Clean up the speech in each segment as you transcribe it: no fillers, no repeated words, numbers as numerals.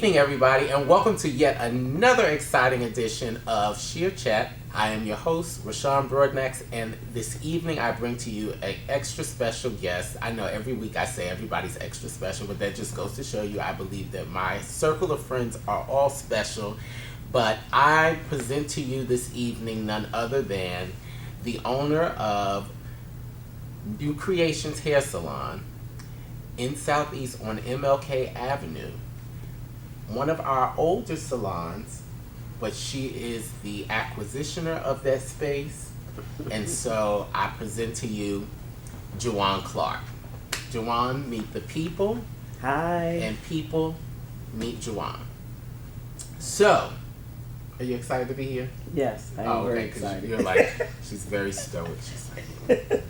evening, everybody, and welcome to yet another exciting edition of Shear Chat. I am your host, Rashawn Broadnax, and this evening I bring to you an extra special guest. I know every week I say everybody's extra special, but that just goes to show you I believe that my circle of friends are all special. But I present to you this evening none other than the owner of New Creations Hair Salon in Southeast on MLK Avenue. One of our older salons, but she is the acquisitioner of that space. And so I present to you Juwan Clark. Juwan, meet the people. Hi. And people meet Juwan. So, are you excited to be here? Yes, I am very excited. You're like, she's very stoic. She's like,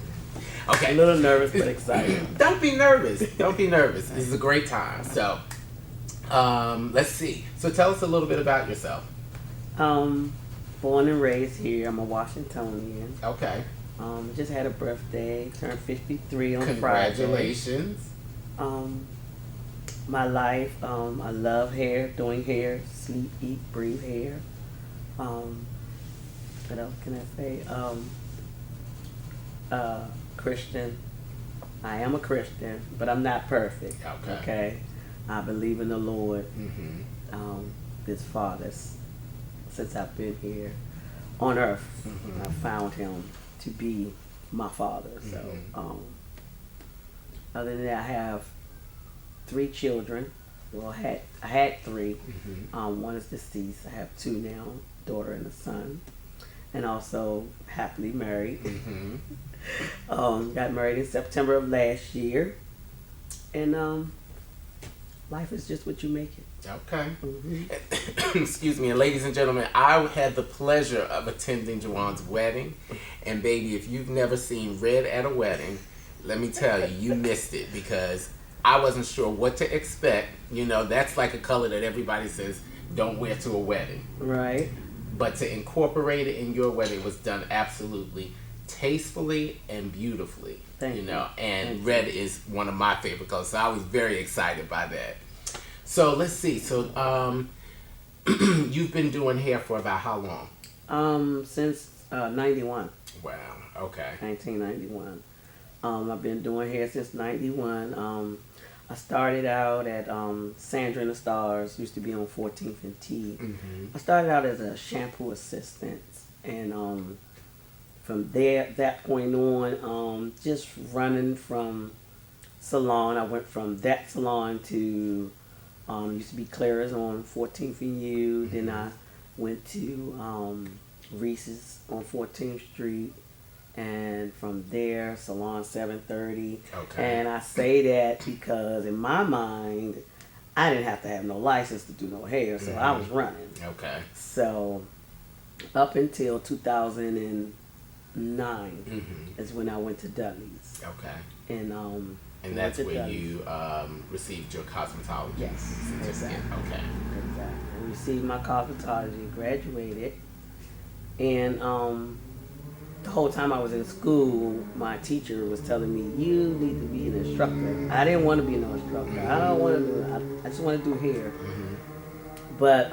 okay. A little nervous, but excited. Don't be nervous. Don't be nervous. This is a great time. So, let's see. So tell us a little bit about yourself. Born and raised here. I'm a Washingtonian. Okay. Just had a birthday. Turned 53 on Friday. Congratulations. My life. I love hair. Doing hair. Sleep, eat, breathe hair. What else can I say? Christian. I am a Christian, but I'm not perfect. Okay. I believe in the Lord. This Father, since I've been here on earth, I found Him to be my Father. So, other than that, I have 3 children. Well, I had 3. One is deceased. I have 2 now, daughter and a son, and also happily married. Got married in September of last year, and life is just what you make it. Okay. Excuse me. And ladies and gentlemen, I had the pleasure of attending Juwan's wedding. And baby, if you've never seen red at a wedding, let me tell you, you missed it, because I wasn't sure what to expect. You know, that's like a color that everybody says don't wear to a wedding. Right. But to incorporate it in your wedding was done absolutely tastefully and beautifully. Thank you. And red is one of my favorite colors, so I was very excited by that. So let's see. So you've been doing hair for about how long? Since 91. Wow. Okay. 1991. I've been doing hair since 91. I started out at Sandra and the Stars, used to be on 14th and T. I started out as a shampoo assistant, and from there, that point on, just running from salon. I went from that salon to used to be Clara's on 14th and U. Then I went to Reese's on 14th Street, and from there, Salon 730. Okay. And I say that because in my mind, I didn't have to have no license to do no hair, so I was running. Okay. So up until 2009 is when I went to Dudley's. Okay. And that's where you received your cosmetology. Yes, certificate. exactly. Okay. Exactly. I received my cosmetology, graduated, and the whole time I was in school, my teacher was telling me, you need to be an instructor. I didn't want to be no instructor. I don't want to do it. I just want to do hair. But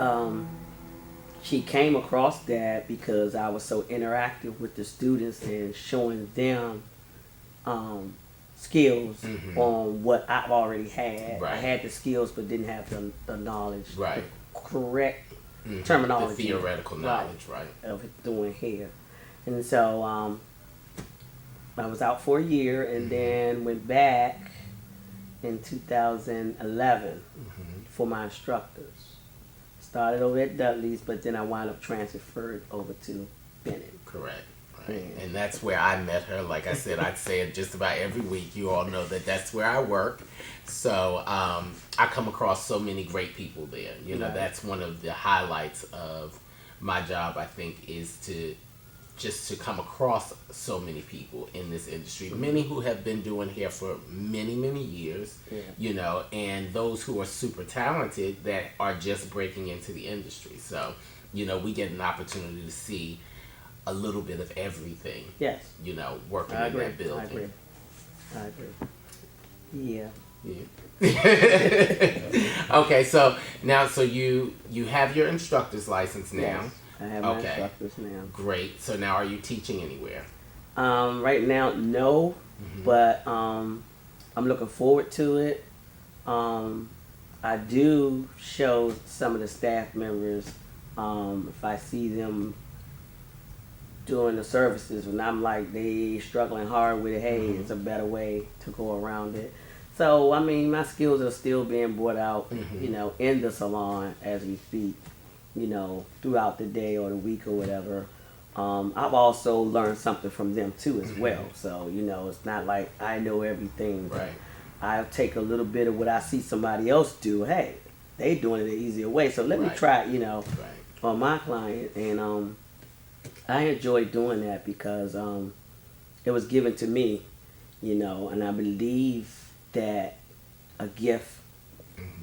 she came across that because I was so interactive with the students and showing them skills on what I've already had. Right. I had the skills but didn't have the knowledge, right, the correct terminology, the theoretical knowledge, right, of doing hair. And so I was out for a year and then went back in 2011 for my instructors. Started over at Dudley's, but then I wound up transferred over to Bennett. Correct. Right. And that's where I met her. Like I said, I'd say it just about every week. You all know that that's where I work. So I come across so many great people there. You know, that's one of the highlights of my job, I think, is to come across so many people in this industry. Many who have been doing hair for many, many years, you know, and those who are super talented that are just breaking into the industry. So, you know, we get an opportunity to see a little bit of everything. Yes. You know, working in that building. I agree. Yeah. Yeah. Okay, so now, so you have your instructor's license now. Yes, I have my instructors now. Great. So now, are you teaching anywhere? Right now, no, but I'm looking forward to it. I do show some of the staff members if I see them doing the services when I'm like they struggling hard with it. Hey, it's a better way to go around it. So I mean, my skills are still being brought out, you know, in the salon as we speak, you know, throughout the day or the week or whatever. I've also learned something from them too as well. So you know, it's not like I know everything. Right. I'll take a little bit of what I see somebody else do. Hey, they doing it the easier way, so let me try it, you know, on my client. And I enjoy doing that because it was given to me, you know, and I believe that a gift,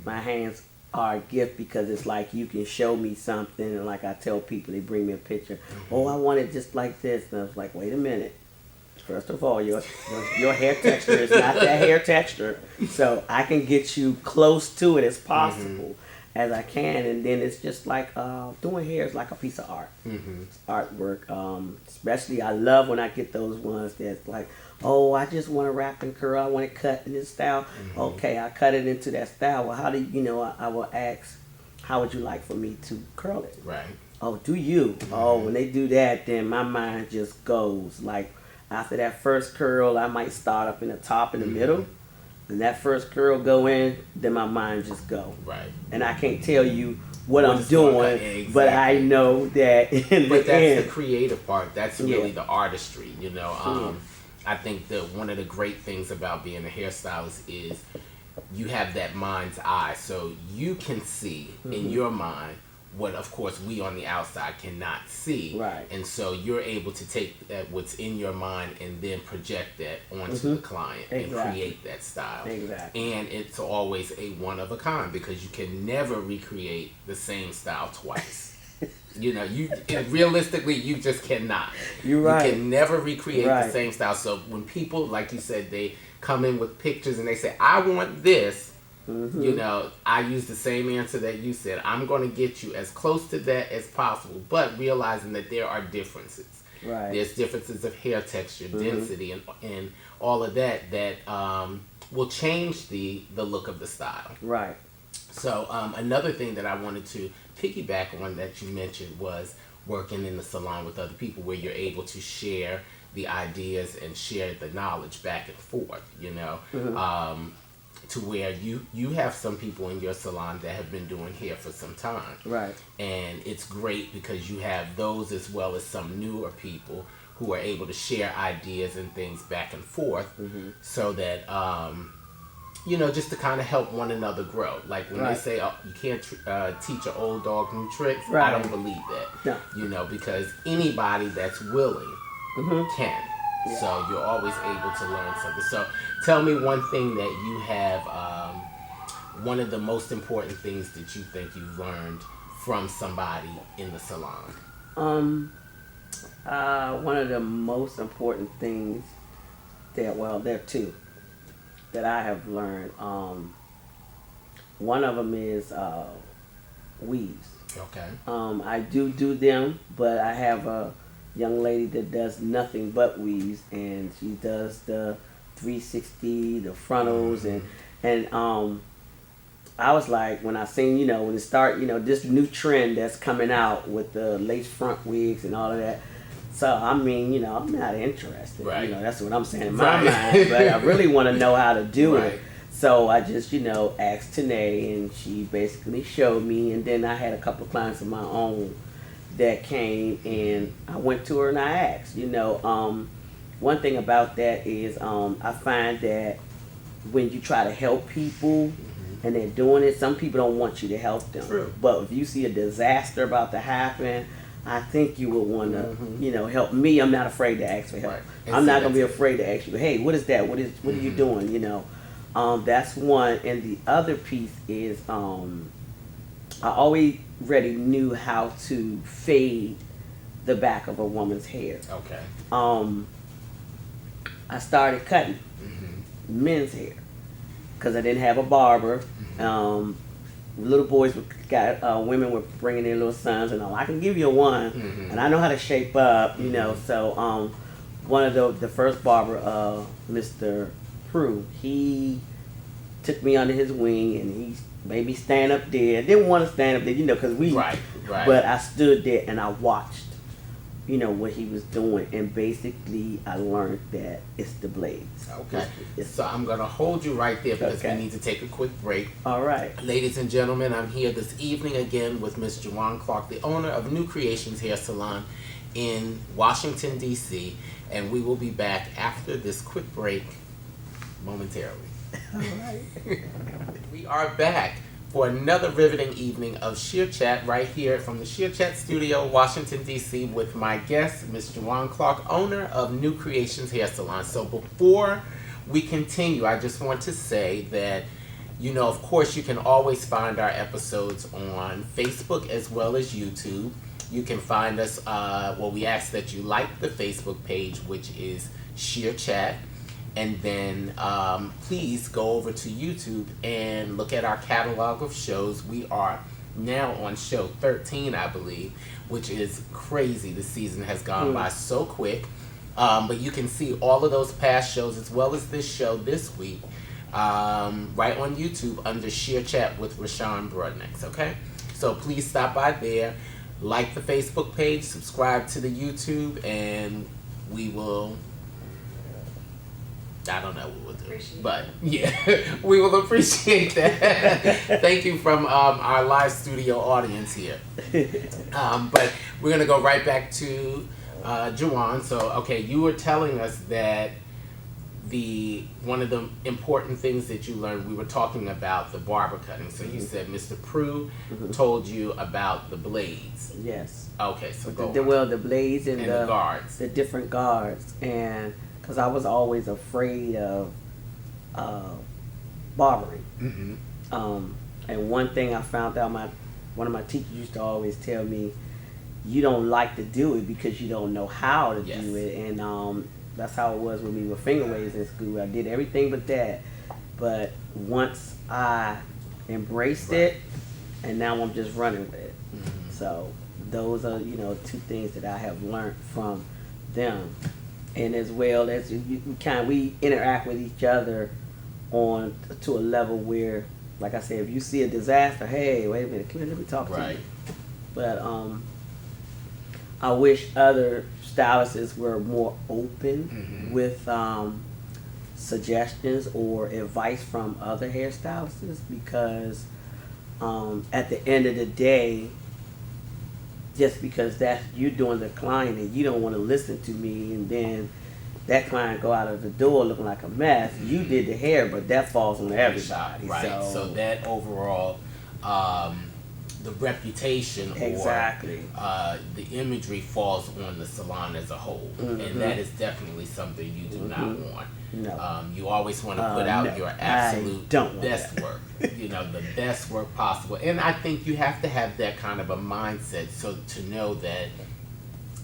my hands are a gift because it's like you can show me something, and like I tell people, they bring me a picture. Oh, I want it just like this, and I was like, wait a minute. First of all, your hair texture is not that hair texture, so I can get you close to it as possible as I can, and then it's just like doing hair is like a piece of art, it's artwork. Especially, I love when I get those ones that's like, oh, I just want to wrap and curl, I want it cut in this style. Okay, I cut it into that style. Well, how do you know? I will ask, how would you like for me to curl it? Right. Oh, do you? Oh, when they do that, then my mind just goes like. After that first curl, I might start up in the top in the middle. And that first curl go in, then my mind just go. Right. And I can't tell you what I'm doing, but I know that in the end. But that's the creative part. That's really the artistry, you know. I think that one of the great things about being a hairstylist is you have that mind's eye. So you can see in your mind what, of course, we on the outside cannot see. Right. And so you're able to take what's in your mind and then project that onto the client and create that style. Exactly. And it's always a one of a kind because you can never recreate the same style twice. You know, realistically, you just cannot. You're right. You can never recreate the same style. So when people, like you said, they come in with pictures and they say, I want this. You know, I use the same answer that you said. I'm going to get you as close to that as possible, but realizing that there are differences. Right. There's differences of hair texture, density, and all of that will change the look of the style. Right. So another thing that I wanted to piggyback on that you mentioned was working in the salon with other people where you're able to share the ideas and share the knowledge back and forth, you know. To where you have some people in your salon that have been doing hair for some time. Right. And it's great because you have those as well as some newer people who are able to share ideas and things back and forth so that, you know, just to kind of help one another grow. Like when they say, oh, you can't teach an old dog new tricks, I don't believe that. No. You know, because anybody that's willing can. Yeah. So you're always able to learn something. So tell me one thing that you have, one of the most important things that you think you've learned from somebody in the salon. One of the most important things there are two that I have learned. One of them is weaves. Okay. I do them, but I have a young lady that does nothing but weaves, and she does the 360, the frontals, and I was like, when I seen, you know, when it start, you know, this new trend that's coming out with the lace front wigs and all of that. So I mean, you know, I'm not interested. Right. You know, that's what I'm saying in my mind. But I really want to know how to do it. So I just, you know, asked Tanae, and she basically showed me, and then I had a couple of clients of my own that came, and I went to her and I asked, you know, one thing about that is I find that when you try to help people and they're doing it, some people don't want you to help them. True. But if you see a disaster about to happen, I think you would want to, you know, help me. I'm not afraid to ask for help. Right. I'm not going to be afraid to ask you, hey, what is that? What are you doing? You know, that's one. And the other piece is I already knew how to fade the back of a woman's hair. Okay. I started cutting men's hair, because I didn't have a barber. Little boys women were bringing their little sons, and I can give you one, and I know how to shape up, you know. So one of the first barber, Mr. Prue, he took me under his wing, and he made me stand up there. Didn't want to stand up there, you know, because right. But I stood there and I watched, you know, what he was doing, and basically I learned that it's the blades. Okay. So I'm gonna hold you right there because we need to take a quick break. All right. Ladies and gentlemen, I'm here this evening again with Miss Juwan Clark, the owner of New Creations Hair Salon in Washington, D.C., and we will be back after this quick break momentarily. All right. We are back for another riveting evening of Shear Chat right here from the Shear Chat studio, Washington, D.C., with my guest, Ms. Juwan Clark, owner of New Creations Hair Salon. So before we continue, I just want to say that, you know, of course, you can always find our episodes on Facebook as well as YouTube. You can find us, we ask that you like the Facebook page, which is Shear Chat. And then please go over to YouTube and look at our catalog of shows. We are now on show 13, I believe, which is crazy. The season has gone by so quick. But you can see all of those past shows as well as this show this week right on YouTube under Shear Chat with Rashawn Broadnex, okay? So please stop by there, like the Facebook page, subscribe to the YouTube, and we will... I don't know what we'll do, but yeah, we will appreciate that. Thank you from our live studio audience here. But we're gonna go right back to Juwan. So, okay, you were telling us that one of the important things that you learned, we were talking about the barber cutting. So you said Mr. Prue told you about the blades. Yes. Okay, so go on. The blades and the guards, the different guards, and because I was always afraid of barbering. And one thing I found out, one of my teachers used to always tell me, you don't like to do it because you don't know how to do it. And that's how it was with me with finger waves in school. I did everything but that. But once I embraced it, and now I'm just running with it. So those are, you know, two things that I have learned from them. And as well as we interact with each other on to a level where, like I said, if you see a disaster, hey, wait a minute, come here, let me talk to you. But I wish other stylists were more open with suggestions or advice from other hairstylists, because at the end of the day, just because that's you doing the client and you don't want to listen to me, and then that client go out of the door looking like a mess. You did the hair, but that falls on everybody. Right. So that overall, the reputation or the imagery falls on the salon as a whole, and that is definitely something you do not want. No. You always want to put out your absolute best work, you know, the best work possible. And I think you have to have that kind of a mindset, so to know that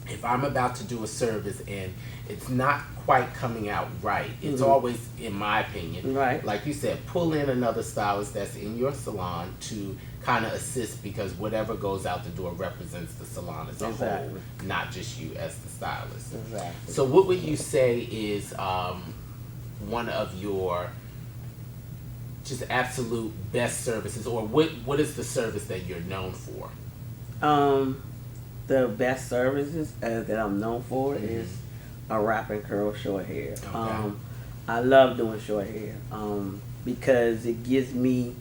if I'm about to do a service and it's not quite coming out right, it's always, in my opinion, like you said, pull in another stylist that's in your salon to kind of assist, because whatever goes out the door represents the salon as a whole, not just you as the stylist. So what would you say is one of your just absolute best services, or what is the service that you're known for? The best services that I'm known for is a wrap and curl short hair. I love doing short hair because it gives me,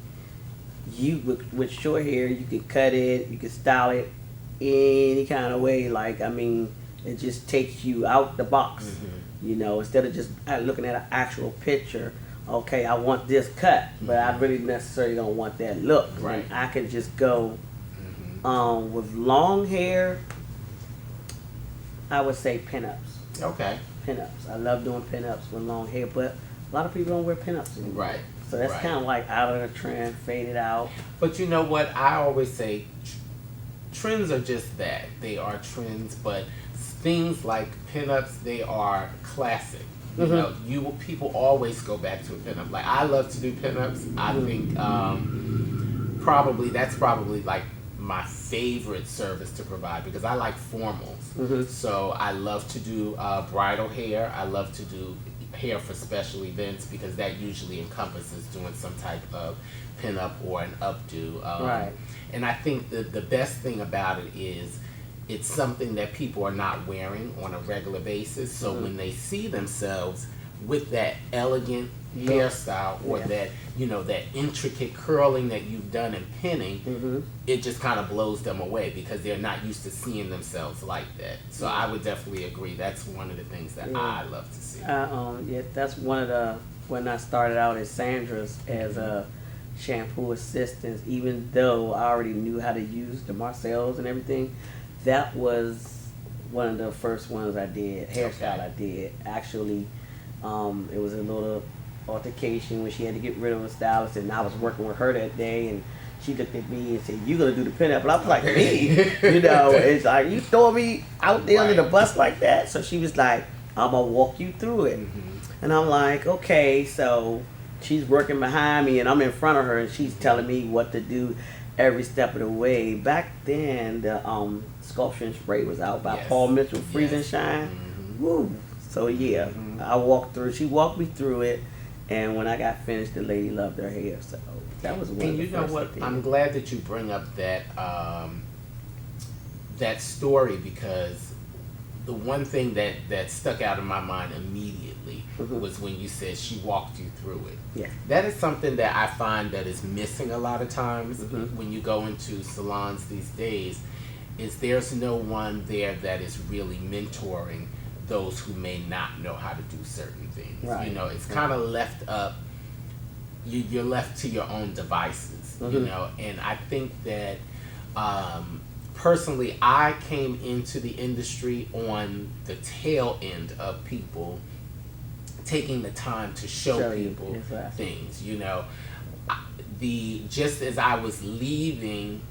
with short hair, you can cut it, you can style it any kind of way. Like, I mean, it just takes you out the box. You know, instead of just looking at an actual picture, okay, I want this cut, but I really necessarily don't want that look. And I can just go with long hair. I would say pinups. Okay. Pinups. I love doing pinups with long hair, but a lot of people don't wear pinups anymore. So that's kind of like out of the trend, faded out. But you know what? I always say trends are just that. They are trends, but things like pinups, they are classic. You know, people always go back to a pinup. Like I love to do pinups. I think that's probably like my favorite service to provide because I like formals. So I love to do bridal hair. I love to do hair for special events because that usually encompasses doing some type of pinup or an updo. Right. And I think the best thing about it is it's something that people are not wearing on a regular basis. So when they see themselves with that elegant hairstyle or that, you know, that intricate curling that you've done in pinning, it just kind of blows them away because they're not used to seeing themselves like that. So I would definitely agree. That's one of the things that I love to see. That's one of the, when I started out at Sandra's as a shampoo assistant, even though I already knew how to use the Marcells and everything, that was one of the first ones I did, hairstyle I did. Actually, it was a little altercation when she had to get rid of a stylist, and I was working with her that day, and she looked at me and said, "You gonna do the pinup?" And I was like, "Me?" You know, it's like, you throwing me out there under the bus like that? So she was like, "I'm gonna walk you through it." And I'm like, okay. So she's working behind me, and I'm in front of her, and she's telling me what to do every step of the way. Back then, the Sculpture and Spray was out by Paul Mitchell, Freeze and Shine. Woo! So yeah, I walked through. She walked me through it, and when I got finished, the lady loved her hair. So that was one. And you know what? I'm glad that you bring up that that story because the one thing that stuck out in my mind immediately was when you said she walked you through it. Yeah. That is something that I find that is missing a lot of times when you go into salons these days, is there's no one there that is really mentoring those who may not know how to do certain things. Right. You know, it's kind of left up, you're left to your own devices, you know, and I think that personally, I came into the industry on the tail end of people taking the time to show people things. You know, just as I was leaving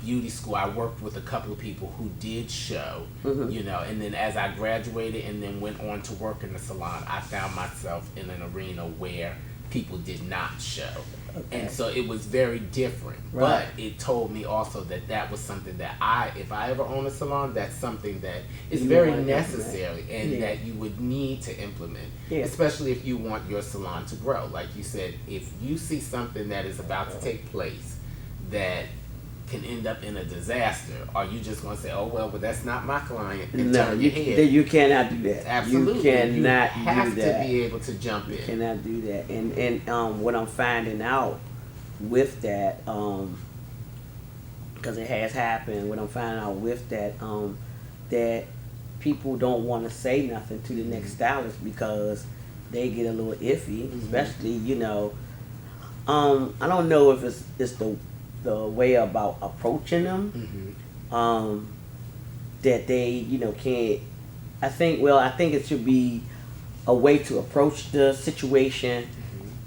beauty school, I worked with a couple of people who did show. You know, and then as I graduated and then went on to work in the salon, I found myself in an arena where people did not show. And so it was very different. But it told me also that was something that if I ever own a salon, that's something that is very necessary and that you would need to implement, especially if you want your salon to grow. Like you said, if you see something that is about to take place that can end up in a disaster, are you just going to say, "Oh well, but that's not my client," and turn your head? You cannot do that. Absolutely, you cannot you have do that. to be able to jump in. You cannot do that. And what I'm finding out with that, because it has happened. What I'm finding out with that, that people don't want to say nothing to the next stylist because they get a little iffy, especially, you know. I don't know if it's the way about approaching them, that they, you know, can't. I think it should be a way to approach the situation,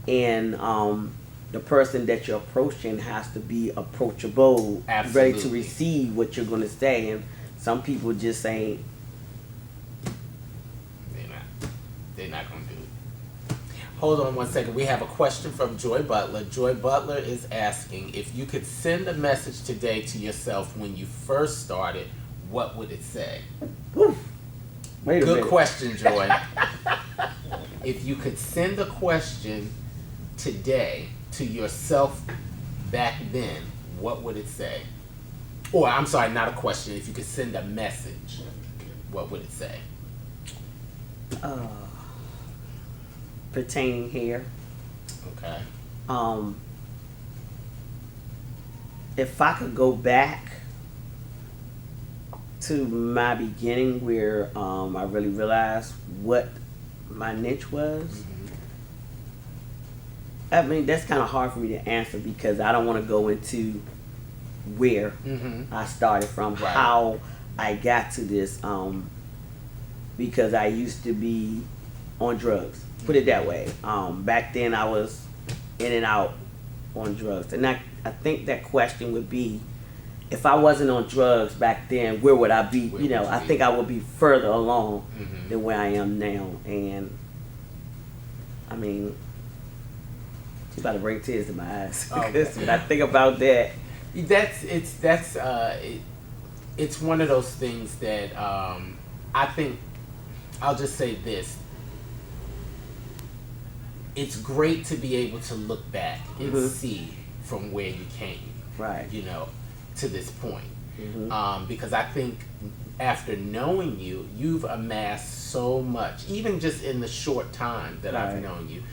and the person that you're approaching has to be approachable, ready to receive what you're going to say. And some people just ain't. They're not going to do it. Hold on one second. We have a question from Joy Butler. Joy Butler is asking, if you could send a message today to yourself when you first started, what would it say? Whew. Wait a minute. Good question, Joy. If you could send a question today to yourself back then, what would it say? Or, I'm sorry, not a question. If you could send a message, what would it say? Pertaining here. Okay. If I could go back to my beginning where I really realized what my niche was, I mean, that's kind of hard for me to answer because I don't want to go into where I started from, how I got to this, because I used to be on drugs. Put it that way. Back then I was in and out on drugs. And I think that question would be, if I wasn't on drugs back then, where would I be? I think I would be further along than where I am now. And I mean, you about to bring tears to my eyes. Oh, When I think about that. It's one of those things that I think I'll just say this. It's great to be able to look back and see from where you came, Right. to this point. Because I think after knowing you, you've amassed so much, even just in the short time that I've known you.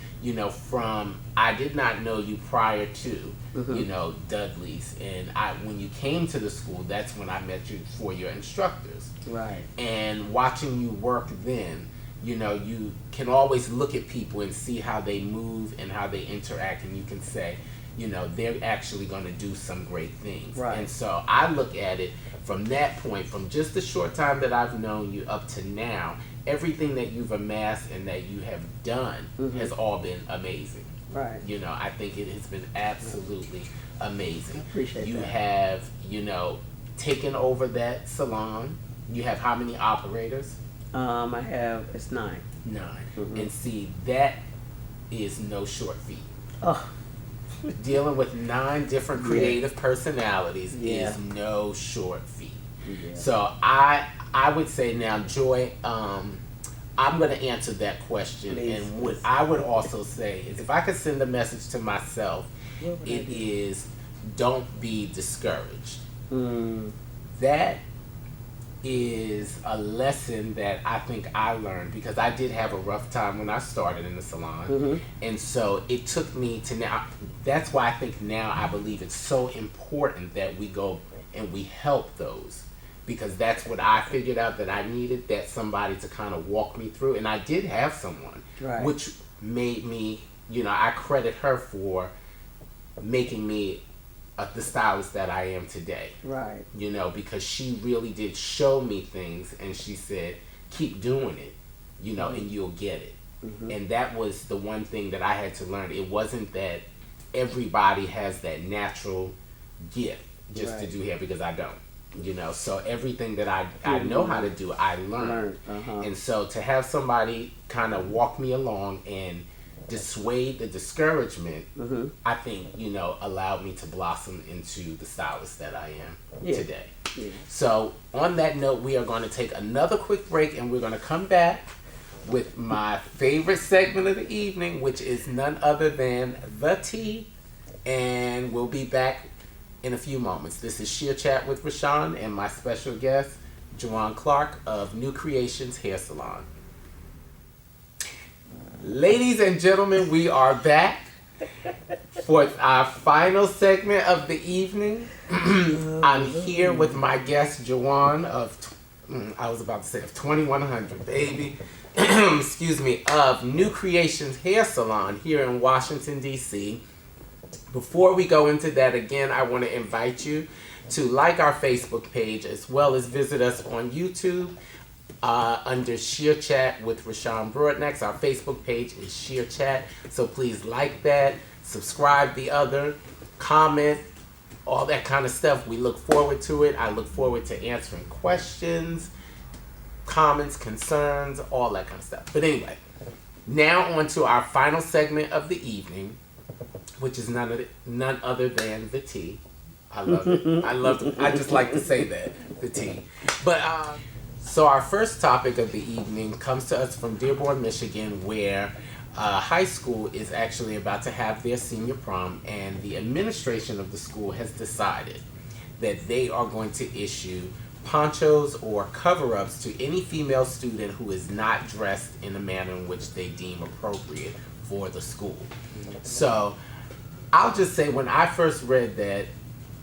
From I did not know you prior to, Dudley's, and when you came to the school, that's when I met you for your instructors. Right. And watching you work then, you can always look at people and see how they move and how they interact, and you can say, they're actually going to do some great things. Right. And so I look at it from that point, from just the short time that I've known you up to now, everything that you've amassed and that you have done has all been amazing. Right. I think it has been absolutely amazing. I appreciate you that. have, taken over that salon. You have how many operators? I have, it's 9. 9. And see, that is no short feat. Oh. Dealing with 9 different creative personalities Yeah. is no short feat. Yeah. So I would say now, Joy, I'm going to answer that question. Please, And what I would also say is, if I could send a message to myself, it is don't be discouraged. That is a lesson that I think I learned, because I did have a rough time when I started in the salon. And so it took me to now. That's why I think now I believe it's so important that we go and we help those, because that's what I figured out that I needed, that somebody to kind of walk me through. And I did have someone, which made me, I credit her for making me the stylist that I am today. Right. Because she really did show me things, and she said, keep doing it, and you'll get it. And that was the one thing that I had to learn. It wasn't that everybody has that natural gift just to do hair, because I don't. So everything that I know how to do, I learned. And so to have somebody kind of walk me along and dissuade the discouragement, I think, allowed me to blossom into the stylist that I am today. Yeah. So on that note, we are going to take another quick break, and we're going to come back with my favorite segment of the evening, which is none other than the tea. And we'll be back in a few moments. This is Shear Chat with Rashawn and my special guest, Juwan Clark of New Creations Hair Salon. Ladies and gentlemen, we are back for our final segment of the evening. I'm here with my guest, Juwan of 2100, baby. Excuse me, of New Creations Hair Salon here in Washington, D.C. Before we go into that, again, I want to invite you to like our Facebook page, as well as visit us on YouTube. Under Shear Chat with Rashawn Broadnax. Our Facebook page is Shear Chat, so please like that, subscribe the other, comment, all that kind of stuff. We look forward to it. I look forward to answering questions, comments, concerns, all that kind of stuff. But anyway, now on to our final segment of the evening, which is none other than the tea. I love it. I just like to say that, the tea. But so our first topic of the evening comes to us from Dearborn, Michigan, where high school is actually about to have their senior prom, and the administration of the school has decided that they are going to issue ponchos or cover-ups to any female student who is not dressed in a manner in which they deem appropriate for the school. So I'll just say, when I first read that,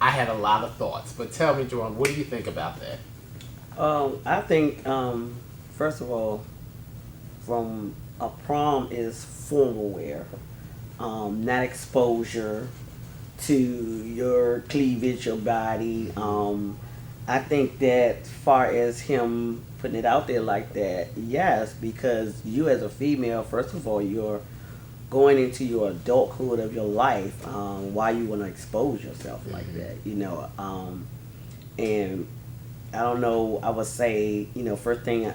I had a lot of thoughts. But tell me, Jerome, what do you think about that? I think, first of all, from a prom is formal wear, not exposure to your cleavage, your body. I think that as far as him putting it out there like that, yes, because you as a female, first of all, you're going into your adulthood of your life. Why you want to expose yourself like that, and I don't know, I would say, first thing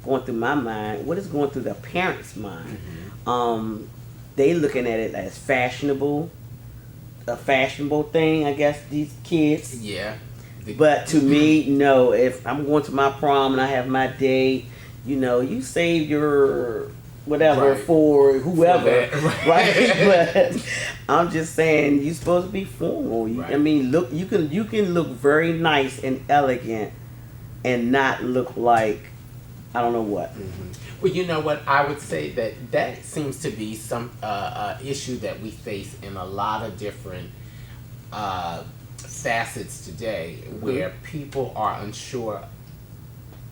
going through my mind, what is going through the parents' mind. Mm-hmm. They looking at it as fashionable, a fashionable thing, I guess, these kids. Yeah. But to me, no, if I'm going to my prom and I have my date, you save your whatever Right. for whoever, For that, right? But I'm just saying, you're supposed to be formal. I Right. mean, look, you can look very nice and elegant and not look like I don't know what. Mm-hmm. Well, you know what? I would say that seems to be some issue that we face in a lot of different facets today, where people are unsure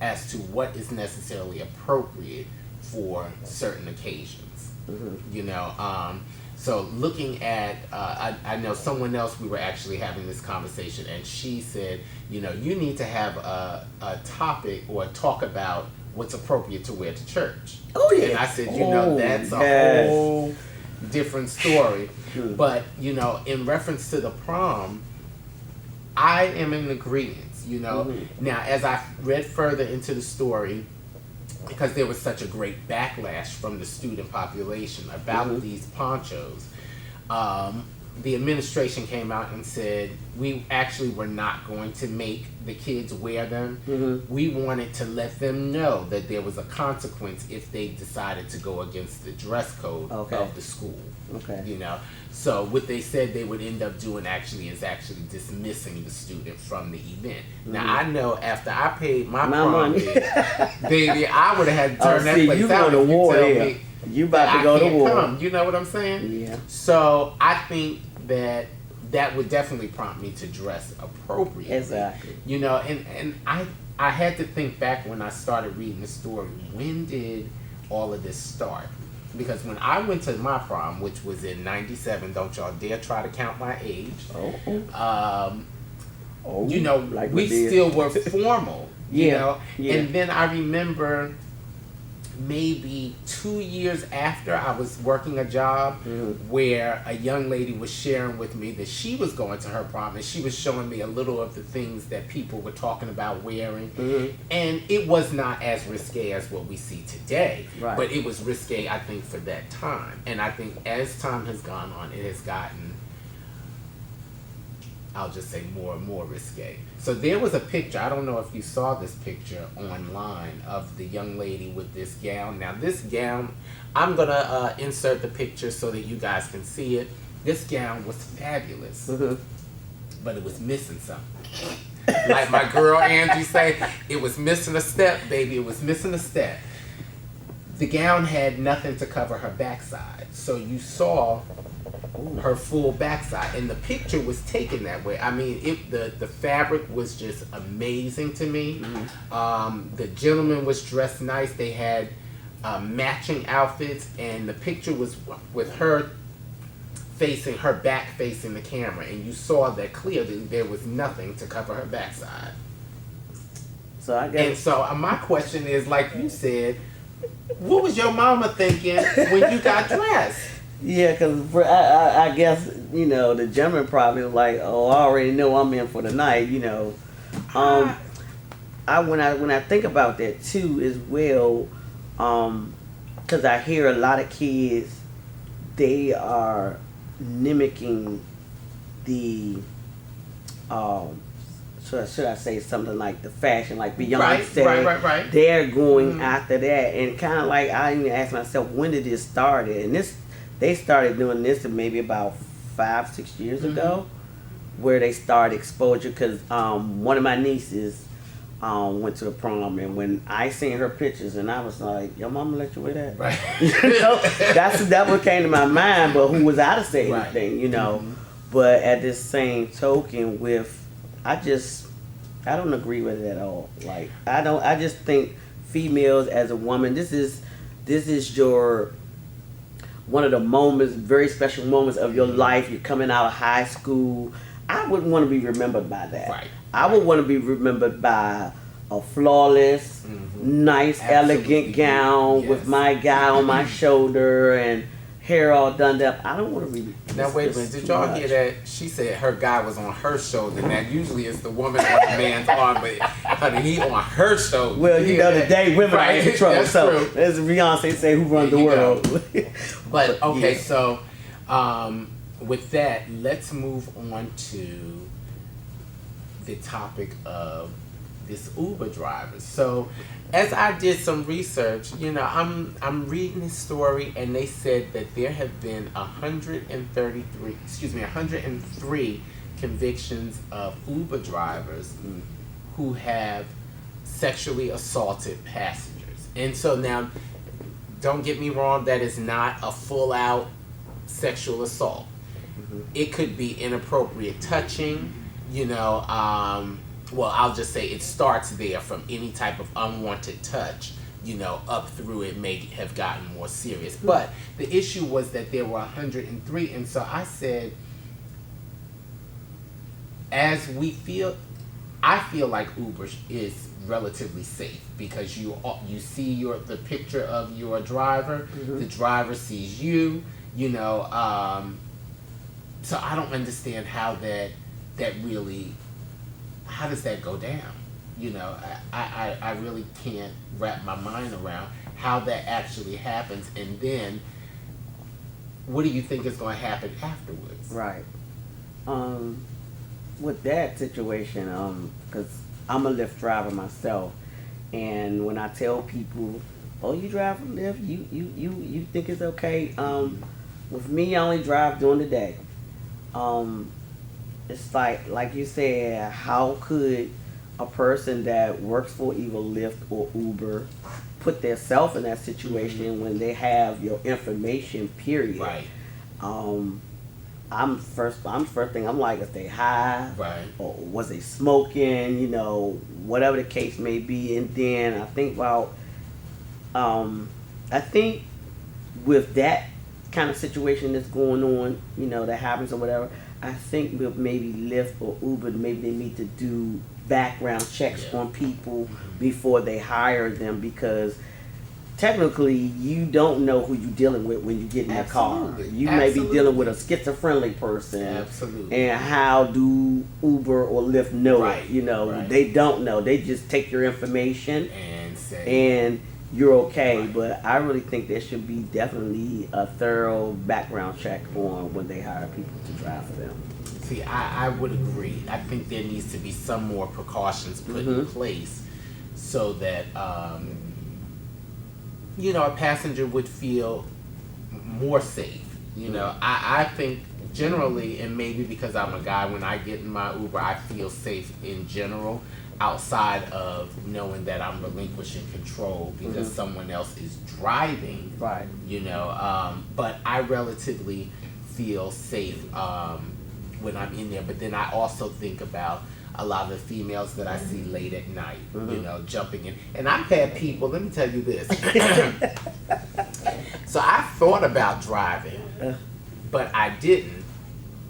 as to what is necessarily appropriate for certain occasions. So looking at, I know someone else, we were actually having this conversation, and she said, you need to have a topic or talk about what's appropriate to wear to church. Oh yeah. And I said, that's a yes. whole different story. But, in reference to the prom, I am in agreement, Now, as I read further into the story, because there was such a great backlash from the student population about these ponchos, the administration came out and said, we actually were not going to make the kids wear them. We wanted to let them know that there was a consequence if they decided to go against the dress code of the school. Okay. So what they said they would end up doing is dismissing the student from the event. Now I know after I paid my prom money, baby, I would have had to turn that place you out. go to war here. You about to go to war. Come. You know what I'm saying? Yeah. So I think that would definitely prompt me to dress appropriately. Exactly. And I had to think back when I started reading the story. When did all of this start? Because when I went to my prom, which was in '97, don't y'all dare try to count my age. We still were formal. Yeah. And then I remember maybe 2 years after, I was working a job where a young lady was sharing with me that she was going to her prom, and she was showing me a little of the things that people were talking about wearing. And it was not as risque as what we see today, but it was risque, I think, for that time. And I think as time has gone on, it has gotten, I'll just say, more and more risque. So there was a picture, I don't know if you saw this picture online, of the young lady with this gown. Now this gown, I'm going to insert the picture so that you guys can see it. This gown was fabulous, but it was missing something. Like my girl Angie say, it was missing a step, baby, it was missing a step. The gown had nothing to cover her backside, so you saw her full backside, and the picture was taken that way. I mean, the fabric was just amazing to me. The gentleman was dressed nice. They had matching outfits, and the picture was with her facing her back, facing the camera, and you saw that clearly there was nothing to cover her backside. So I guess. And so my question is, like you said, what was your mama thinking when you got dressed? Yeah, because I guess, the gentleman probably was like, oh, I already know I'm in for the night, when I think about that too as well, because I hear a lot of kids, they are mimicking the, should I say something like the fashion, like Beyonce. Right. They're going after that, and kind of like I even ask myself, when did this start? And they started doing this maybe about 5-6 years ago, where they started exposure. Because one of my nieces went to the prom, and when I seen her pictures, and I was like, "Your mama let you wear that?" Right. That's what came to my mind. But who was I to say anything? But at this same token, I don't agree with it at all. Like I just think females as a woman, this is your one of the moments, very special moments of your life. You're coming out of high school. I wouldn't want to be remembered by that. I would want to be remembered by a flawless, nice, elegant gown with my guy on my shoulder, and hair all done up. I don't want to be. Now wait a minute, did y'all hear that? She said her guy was on her shoulder. Now usually it's the woman on the man's arm, but honey, he on her shoulder. Well, you know today women are in control. That's so true. as Beyonce say, who runs the world? But okay, yeah. so with that, let's move on to the topic of this Uber driver. So as I did some research, I'm reading this story, and they said that there have been 103 convictions of Uber drivers who have sexually assaulted passengers. And so now, don't get me wrong, that is not a full out sexual assault. It could be inappropriate touching, well, I'll just say it starts there from any type of unwanted touch, up through it may have gotten more serious. But the issue was that there were 103, and so I said, I feel like Uber is relatively safe because you see the picture of your driver, the driver sees you, so I don't understand how that really. How does that go down? I really can't wrap my mind around how that actually happens. And then, what do you think is going to happen afterwards? Right. With that situation, because I'm a Lyft driver myself, and when I tell people, "Oh, you drive for Lyft? You think it's okay?" With me, I only drive during the day. It's like you said, how could a person that works for either Lyft or Uber put themselves in that situation when they have your information, period? Right. I'm first thing I'm like, is they high? Right. Or was they smoking? Whatever the case may be. And then I think about, I think with that kind of situation that's going on, that happens or whatever, I think with maybe Lyft or Uber, maybe they need to do background checks on people before they hire them, because technically you don't know who you're dealing with when you get in that car. You may be dealing with a schizophrenic person. Absolutely. And how do Uber or Lyft know it? Right. They don't know. They just take your information and say, and you're okay. Right. But I really think there should be definitely a thorough background check on when they hire people to drive for them. See, I would agree. I think there needs to be some more precautions put in place so that a passenger would feel more safe. I think generally, and maybe because I'm a guy, when I get in my Uber, I feel safe in general, outside of knowing that I'm relinquishing control because someone else is driving. Right. But I relatively feel safe when I'm in there. But then I also think about a lot of the females that I see late at night, jumping in. And I've had people, let me tell you this. So I thought about driving, but I didn't.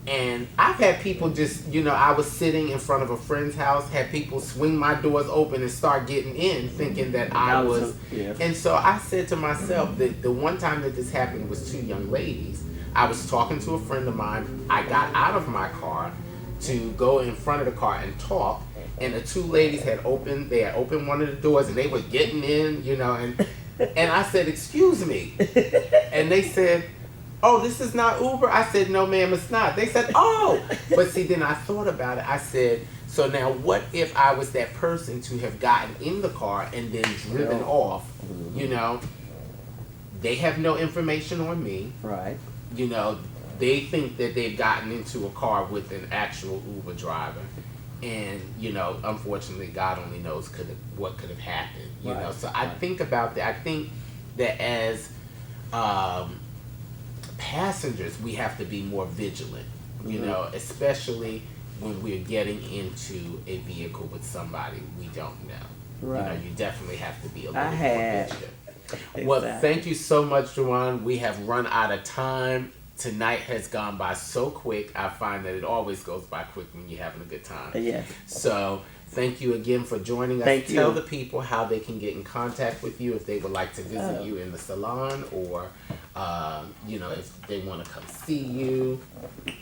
And I've had people just, I was sitting in front of a friend's house, had people swing my doors open and start getting in, thinking that I was. And so I said to myself that the one time that this happened was two young ladies. I was talking to a friend of mine. I got out of my car to go in front of the car and talk, and the two ladies had opened one of the doors and they were getting in, and I said, "Excuse me," and they said, "Oh, this is not Uber." I said, "No, ma'am, it's not." They said, "Oh," but see, then I thought about it. I said, so now what if I was that person to have gotten in the car and then driven off? They have no information on me. Right. They think that they've gotten into a car with an actual Uber driver. And, unfortunately, God only knows what could have happened. So I think about that. I think that as passengers, we have to be more vigilant, especially when we're getting into a vehicle with somebody we don't know. Right. You definitely have to be a little more vigilant. Exactly. Well, thank you so much, Juwan. We have run out of time. Tonight has gone by so quick. I find that it always goes by quick when you're having a good time. Yes. So, thank you again for joining us. Tell the people how they can get in contact with you if they would like to visit you in the salon or if they want to come see you.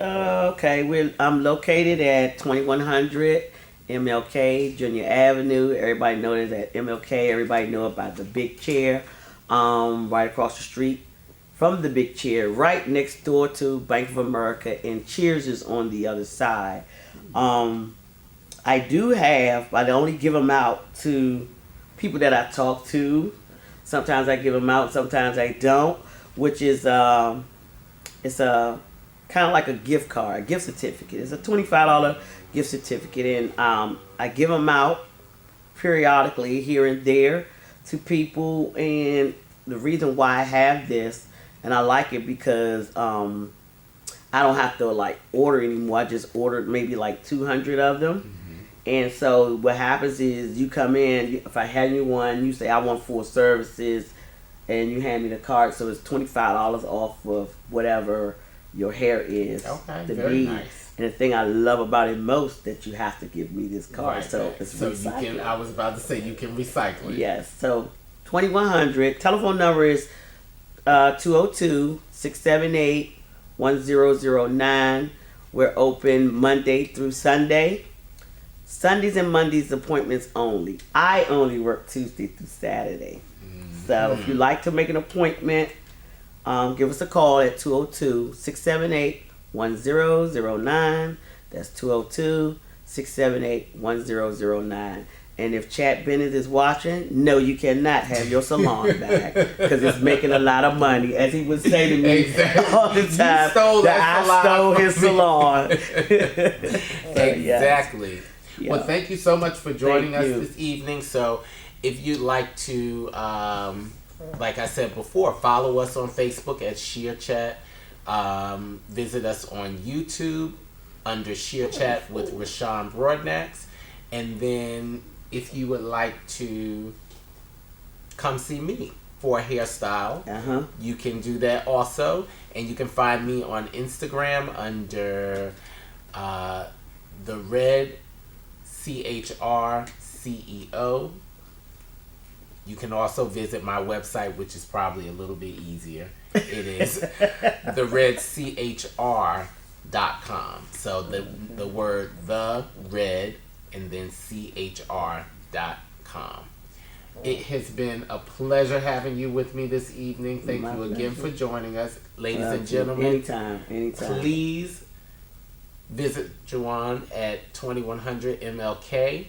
Okay, I'm located at 2100 MLK Junior Avenue. Everybody knows that MLK. Everybody know about the Big Chair, right across the street from the Big Chair, right next door to Bank of America, and Cheers is on the other side. I do have, but I only give them out to people that I talk to. Sometimes I give them out, sometimes I don't. Which is it's a kind of like a gift card, a gift certificate. It's a $25 gift certificate, and I give them out periodically here and there to people. And the reason why I have this, and I like it because I don't have to like order anymore. I just ordered maybe like 200 of them. Mm-hmm. And so what happens is you come in, if I hand you one, you say I want full services, and you hand me the card, so it's $25 off of whatever your hair is. Okay, to very be. nice. And the thing I love about it most, that you have to give me this card, Right, so right. it's So recyclable. you can. I was about to say you can recycle it. Yes, so 2100. Telephone number is 202-678-1009. We're open Monday through Sunday. Sundays and Mondays appointments only. I only work Tuesday through Saturday. So if you'd like to make an appointment, give us a call at 202-678-1009. That's 202-678-1009. And if Chad Bennett is watching, no, you cannot have your salon back because it's making a lot of money. As he would say to me all the time, I stole his salon. Exactly. Yeah. Well, thank you so much for joining us you. this evening. So if you'd like to, like I said before, follow us on Facebook at Shear Chat. Visit us on YouTube under Shear Chat with Rashawn Broadnax. And then if you would like to come see me for a hairstyle, you can do that also. And you can find me on Instagram under the Red CHRCEO. You can also visit my website, which is probably a little bit easier. It is theredchr.com. So the word the red and then CHR.com. It has been a pleasure having you with me this evening. Thank you again for joining us. Ladies and gentlemen, anytime. Please visit Juwan at 2100 MLK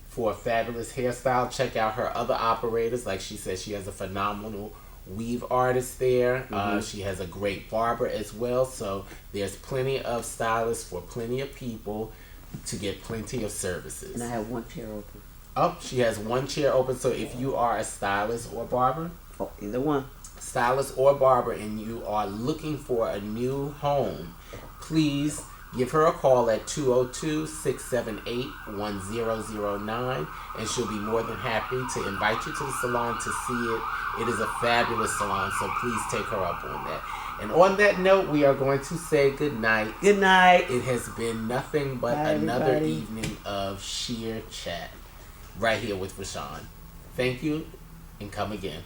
for a fabulous hairstyle. Check out her other operators. Like she said, she has a phenomenal weave artist there. She has a great barber as well. So there's plenty of stylists for plenty of people to get plenty of services. And I have one chair open. Oh, she has one chair open. So if you are a stylist or barber, either one, stylist or barber, and you are looking for a new home, please give her a call at 202-678-1009, and she'll be more than happy to invite you to the salon to see it. It is a fabulous salon, so please take her up on that. And on that note, we are going to say good night. Good night. It has been nothing but another evening of Sheer Chat right here with Rashawn. Thank you, and come again.